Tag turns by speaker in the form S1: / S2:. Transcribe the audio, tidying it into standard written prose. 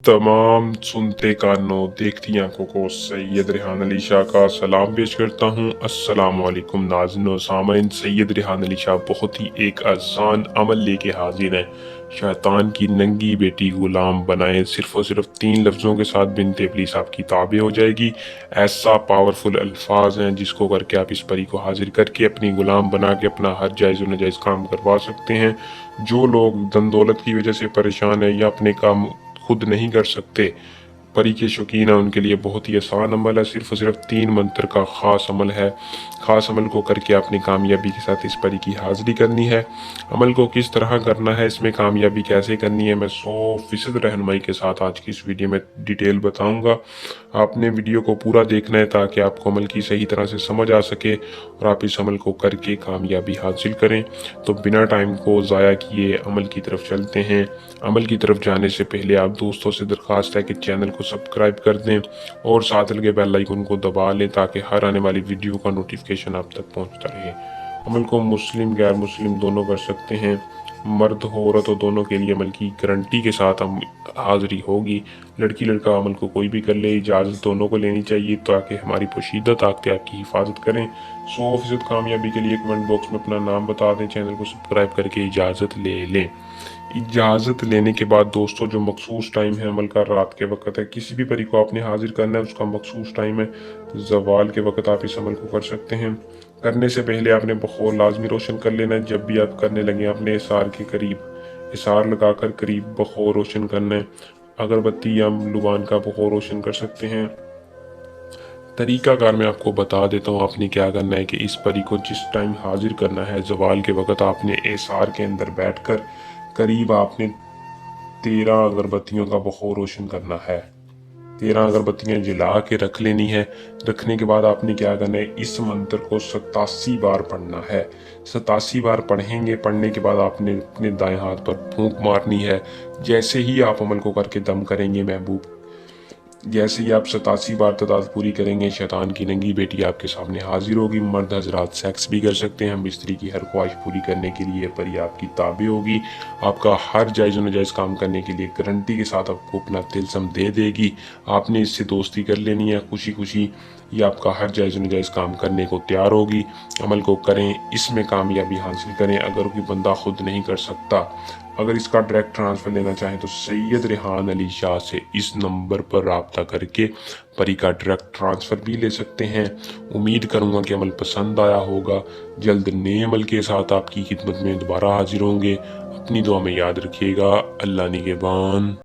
S1: तमाम सुनते कानों देखती आंखों को सैयद रेहान अली शाह का सलाम पेश करता हूँ। अस्सलाम वालेकुम नाज़रीन व सामईन। सैयद रेहान अली शाह बहुत ही एक आसान अमल लेके हाजिर हैं। शैतान की नंगी बेटी गुलाम बनाए, सिर्फ और सिर्फ 3 लफ्ज़ों के साथ बिनते इब्लीस आपकी ताबे हो जाएगी। ऐसा पावरफुल अल्फाज हैं जिसको करके आप इस परी को हाजिर करके अपनी गुलाम बना के अपना हर जायज़ व नाजायज़ काम करवा सकते हैं। जो लोग धन दौलत की वजह से परेशान है या अपने काम खुद नहीं कर सकते, परी के शौकीन है, उनके लिए बहुत ही आसान अमल है। सिर्फ और सिर्फ 3 मंत्र का ख़ास अमल है। ख़ास अमल को करके आपने कामयाबी के साथ इस परी की हाज़िरी करनी है। अमल को किस तरह करना है, इसमें कामयाबी कैसे करनी है, मैं 100% रहनुमाई के साथ आज की इस वीडियो में डिटेल बताऊंगा। आपने वीडियो को पूरा देखना है ताकि आपको अमल की सही तरह से समझ आ सके और आप इस अमल को करके कामयाबी हासिल करें। तो बिना टाइम को ज़ाया किए अमल की तरफ चलते हैं। अमल की तरफ जाने से पहले आप दोस्तों से दरख्वास्त है कि चैनल को सब्सक्राइब कर दें और साथ लगे बेल आइकन को दबा लें ताकि हर आने वाली वीडियो का नोटिफिकेशन आप तक पहुंचता रहे। अमल को मुस्लिम गैर मुस्लिम दोनों कर सकते हैं। मर्द हो औरत हो, दोनों के लिए अमल की गारंटी के साथ हम हाज़िरी होगी। लड़की लड़का अमल को कोई भी कर ले, इजाज़त दोनों को लेनी चाहिए ताकि हमारी पोशीदा ताकतें आपकी हिफाजत करें। 100% कामयाबी के लिए कमेंट बॉक्स में अपना नाम बता दें, चैनल को सब्सक्राइब करके इजाज़त ले लें। इजाज़त लेने के बाद दोस्तों जो मखसूस टाइम है अमल का रात के वक्त है। किसी भी परी को आपने हाजिर करना है उसका मखसूस टाइम है। ज़वाल के वक्त आप इस अमल को कर सकते हैं। करने से पहले आपने बखौर लाजमी रोशन कर लेना है। जब भी आप करने लगे आपने इसार के करीब इसार लगाकर करीब बखौर रोशन करना है। अगरबत्ती या लुबान का बखौर रोशन कर सकते हैं। तरीकाकार मैं आपको बता देता हूँ आपने क्या करना है कि इस परी को जिस टाइम हाजिर करना है ज़वाल के वक्त आपने एसार के अंदर बैठकर करीब आपने 13 अगरबत्तियों का बखौर रोशन करना है। 13 अगरबत्तियां जला के रख लेनी है। रखने के बाद आपने क्या करना है, इस मंत्र को 87 बार पढ़ना है। 87 बार पढ़ेंगे। पढ़ने के बाद आपने अपने दाएं हाथ पर फूंक मारनी है। जैसे ही आप अमल को करके दम करेंगे महबूब, जैसे ही आप 87 बार तादाद पूरी करेंगे, शैतान की नंगी बेटी आपके सामने हाजिर होगी। मर्द हजरात सेक्स भी कर सकते हैं। मिस्त्री की हर ख्वाहिश पूरी करने के लिए परी आपकी ताबे होगी। आपका हर जायज़ नाजायज़ काम करने के लिए गारंटी के साथ आपको अपना तिलस्म दे देगी। आपने इससे दोस्ती कर लेनी है खुशी खुशी। ये आपका हर जायज़ नाजायज़ काम करने को तैयार होगी। अमल को करें, इसमें कामयाबी हासिल करें। अगर कोई बंदा खुद नहीं कर सकता, अगर इसका डायरेक्ट ट्रांसफ़र लेना चाहें तो सैयद रेहान अली शाह से इस नंबर पर रब्ता करके परी का डायरेक्ट ट्रांसफ़र भी ले सकते हैं। उम्मीद करूँगा कि अमल पसंद आया होगा। जल्द नए अमल के साथ आपकी खिदमत में दोबारा हाजिर होंगे। अपनी दुआ में याद रखिएगा। अल्लाह निगहबान।